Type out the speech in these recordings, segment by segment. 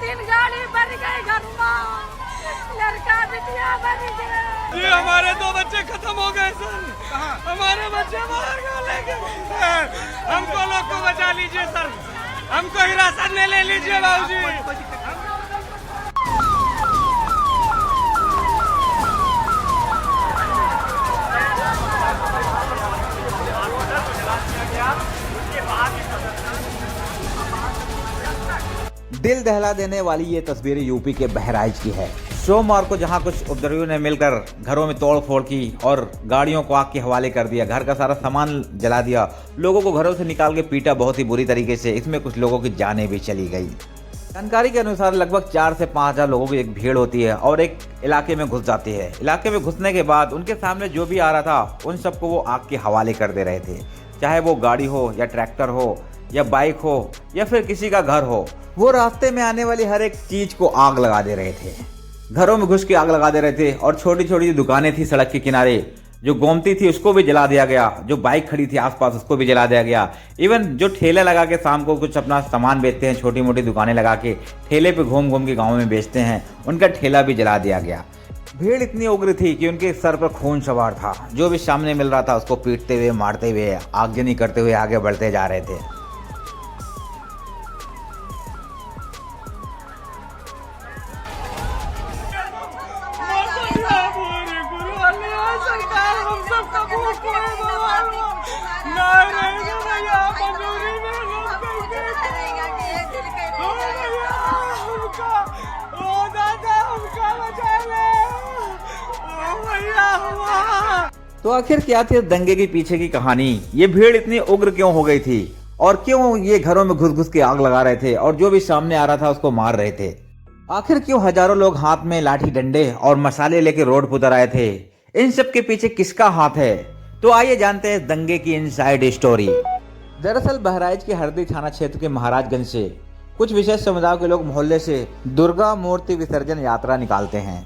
तीन गाड़ी भर गई घर में, लड़का बिटिया भर गए। जी हमारे 2 बच्चे खत्म हो गए सर। हमारे बच्चे बाहर गए लेके हमको लोग को बचा लीजिए सर, हमको हिरासत में ले लीजिए बाबूजी। दिल दहला देने वाली ये तस्वीर यूपी के बहराइच की है। सोमवार को जहां कुछ उपद्रवियों ने मिलकर घरों में तोड़फोड़ की और गाड़ियों को आग के हवाले कर दिया, घर का सारा सामान जला दिया, लोगों को घरों से निकाल के पीटा बहुत ही बुरी तरीके से। इसमें कुछ लोगों की जानें भी चली गई। जानकारी के अनुसार लगभग 4 से 5 हजार लोगों की एक भीड़ होती है और एक इलाके में घुस जाती है। इलाके में घुसने के बाद उनके सामने जो भी आ रहा था उन सबको वो आग के हवाले कर दे रहे थे, चाहे वो गाड़ी हो या ट्रैक्टर हो या बाइक हो या फिर किसी का घर हो। वो रास्ते में आने वाली हर एक चीज को आग लगा दे रहे थे, घरों में घुस के आग लगा दे रहे थे। और छोटी छोटी दुकानें थी सड़क के किनारे, जो गोमती थी उसको भी जला दिया गया, जो बाइक खड़ी थी आसपास उसको भी जला दिया गया। इवन जो ठेले लगा के शाम को कुछ अपना सामान बेचते हैं, छोटी मोटी दुकानें लगा के ठेले पे घूम घूम के गाँव में बेचते हैं, उनका ठेला भी जला दिया गया। भीड़ इतनी उग्र थी कि उनके सर पर खून सवार था। जो भी सामने मिल रहा था उसको पीटते हुए, मारते हुए, आगजनी करते हुए आगे बढ़ते जा रहे थे। तो आखिर क्या थी दंगे के पीछे की कहानी? ये भीड़ इतनी उग्र क्यों हो गई थी और क्यों ये घरों में घुस घुस के आग लगा रहे थे और जो भी सामने आ रहा था उसको मार रहे थे? आखिर क्यों हजारों लोग हाथ में लाठी डंडे और मसाले लेके रोड पर उतर आए थे? इन सब के पीछे किसका हाथ है? तो आइए जानते हैं दंगे की इनसाइड स्टोरी। दरअसल बहराइच के हरदी थाना क्षेत्र के महाराजगंज से कुछ विशेष समुदाय के लोग मोहल्ले से दुर्गा मूर्ति विसर्जन यात्रा निकालते हैं।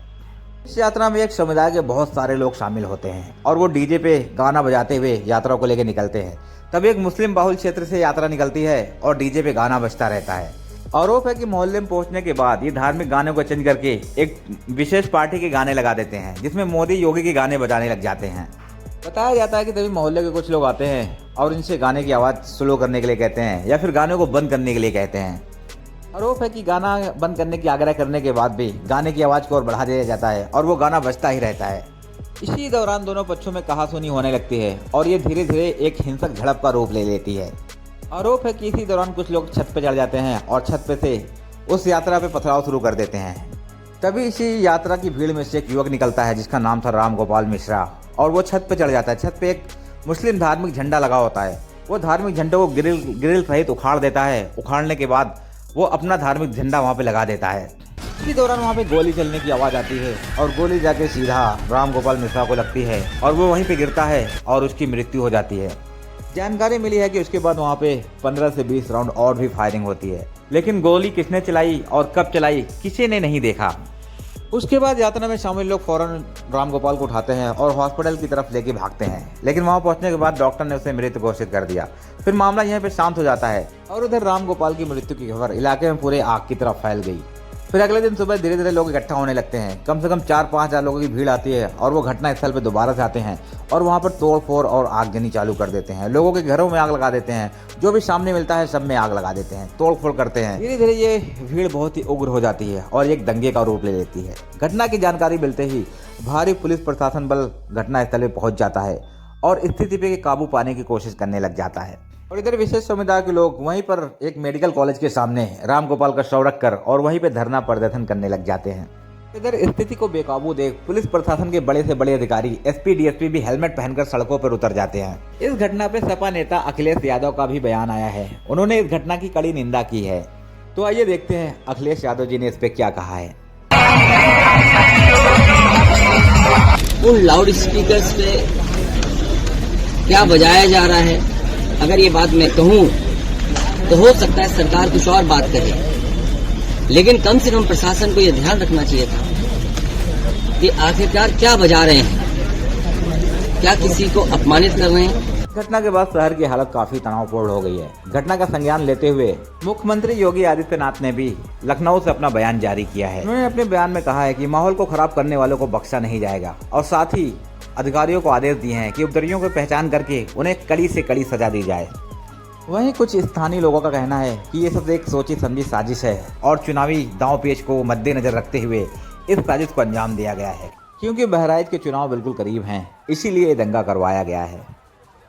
इस यात्रा में एक समुदाय के बहुत सारे लोग शामिल होते हैं और वो डीजे पे गाना बजाते हुए यात्रा को लेकर निकलते हैं। तब एक मुस्लिम बाहुल क्षेत्र से यात्रा निकलती है और डीजे पे गाना बजता रहता है। आरोप है कि मोहल्ले में पहुंचने के बाद ये धार्मिक गाने को चेंज करके एक विशेष पार्टी के गाने लगा देते हैं, जिसमें मोदी योगी के गाने बजाने लग जाते हैं। बताया जाता है कि तभी मोहल्ले के कुछ लोग आते हैं और इनसे गाने की आवाज़ स्लो करने के लिए कहते हैं या फिर गाने को बंद करने के लिए कहते हैं। आरोप है कि गाना बंद करने की आग्रह करने के बाद भी गाने की आवाज़ को और बढ़ा दिया जाता है और वो गाना बजता ही रहता है। इसी दौरान दोनों पक्षों में कहासुनी होने लगती है और ये धीरे धीरे एक हिंसक झड़प का रूप ले लेती है। आरोप है कि इसी दौरान कुछ लोग छत पर चढ़ जाते हैं और छत पे से उस यात्रा पे पथराव शुरू कर देते हैं। तभी इसी यात्रा की भीड़ में से एक युवक निकलता है जिसका नाम था राम गोपाल मिश्रा, और वो छत पर चढ़ जाता है। छत पे एक मुस्लिम धार्मिक झंडा लगा होता है, वो धार्मिक झंडे को ग्रिल सहित उखाड़ देता है। उखाड़ने के बाद वो अपना धार्मिक झंडा वहाँ पे लगा देता है। इसी दौरान वहाँ पे गोली चलने की आवाज़ आती है और गोली जाके सीधा राम गोपाल मिश्रा को लगती है और वो वहीं पे गिरता है और उसकी मृत्यु हो जाती है। जानकारी मिली है कि उसके बाद वहाँ पे 15 से 20 राउंड और भी फायरिंग होती है, लेकिन गोली किसने चलाई और कब चलाई किसी ने नहीं देखा। उसके बाद यात्रा में शामिल लोग फौरन राम गोपाल को उठाते हैं और हॉस्पिटल की तरफ लेके भागते हैं, लेकिन वहां पहुंचने के बाद डॉक्टर ने उसे मृत घोषित कर दिया। फिर मामला यहीं पे शांत हो जाता है और उधर राम गोपाल की मृत्यु की खबर इलाके में पूरे आग की तरफ फैल गई। फिर अगले दिन सुबह धीरे धीरे लोग इकट्ठा होने लगते हैं। कम से कम 4-5 हजार लोगों की भीड़ आती है और वो घटना स्थल पर दोबारा से आते हैं और वहाँ पर तोड़फोड़ और आगजनी चालू कर देते हैं। लोगों के घरों में आग लगा देते हैं, जो भी सामने मिलता है सब में आग लगा देते हैं, तोड़फोड़ करते हैं। धीरे धीरे ये भीड़ बहुत ही उग्र हो जाती है और एक दंगे का रूप ले लेती है। घटना की जानकारी मिलते ही भारी पुलिस प्रशासन बल घटना स्थल पर पहुंच जाता है और स्थिति पे काबू पाने की कोशिश करने लग जाता है। और इधर विशेष समुदाय के लोग वहीं पर एक मेडिकल कॉलेज के सामने राम गोपाल का शव रखकर और वहीं पे धरना प्रदर्शन करने लग जाते हैं। इधर स्थिति को बेकाबू देख पुलिस प्रशासन के बड़े से बड़े अधिकारी एसपी डीएसपी भी हेलमेट पहनकर सड़कों पर उतर जाते हैं। इस घटना पे सपा नेता अखिलेश यादव का भी बयान आया है। उन्होंने इस घटना की कड़ी निंदा की है। तो आइए देखते हैं अखिलेश यादव जी ने इस पे क्या कहा है। उन लाउड स्पीकर्स पे क्या बजाया जा रहा है, अगर ये बात मैं कहूँ तो हो सकता है सरकार कुछ और बात करे, लेकिन कम से कम प्रशासन को ये ध्यान रखना चाहिए था कि आखिरकार क्या बजा रहे हैं, क्या किसी को अपमानित कर रहे हैं। घटना के बाद शहर की हालत काफी तनावपूर्ण हो गई है। घटना का संज्ञान लेते हुए मुख्यमंत्री योगी आदित्यनाथ ने भी लखनऊ से अपना बयान जारी किया है। उन्होंने अपने बयान में कहा है कि माहौल को खराब करने वालों को बख्शा नहीं जाएगा और साथ ही अधिकारियों को आदेश दिए हैं कि उपद्रवियों की पहचान करके उन्हें कड़ी से कड़ी सजा दी जाए। वहीं कुछ स्थानीय लोगों का कहना है कि ये सब एक सोची समझी साजिश है और चुनावी दांव पेच को मद्देनजर रखते हुए इस साजिश को अंजाम दिया गया है, क्योंकि बहराइच के चुनाव बिल्कुल करीब हैं, इसीलिए ये दंगा करवाया गया है।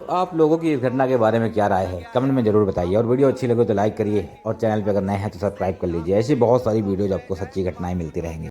तो आप लोगों की इस घटना के बारे में क्या राय है, कमेंट में जरूर बताइए और वीडियो अच्छी लगे तो लाइक करिए और चैनल पर अगर नए हैं तो सब्सक्राइब कर लीजिए। ऐसी बहुत सारी वीडियोज आपको सच्ची घटनाएं मिलती रहेंगी।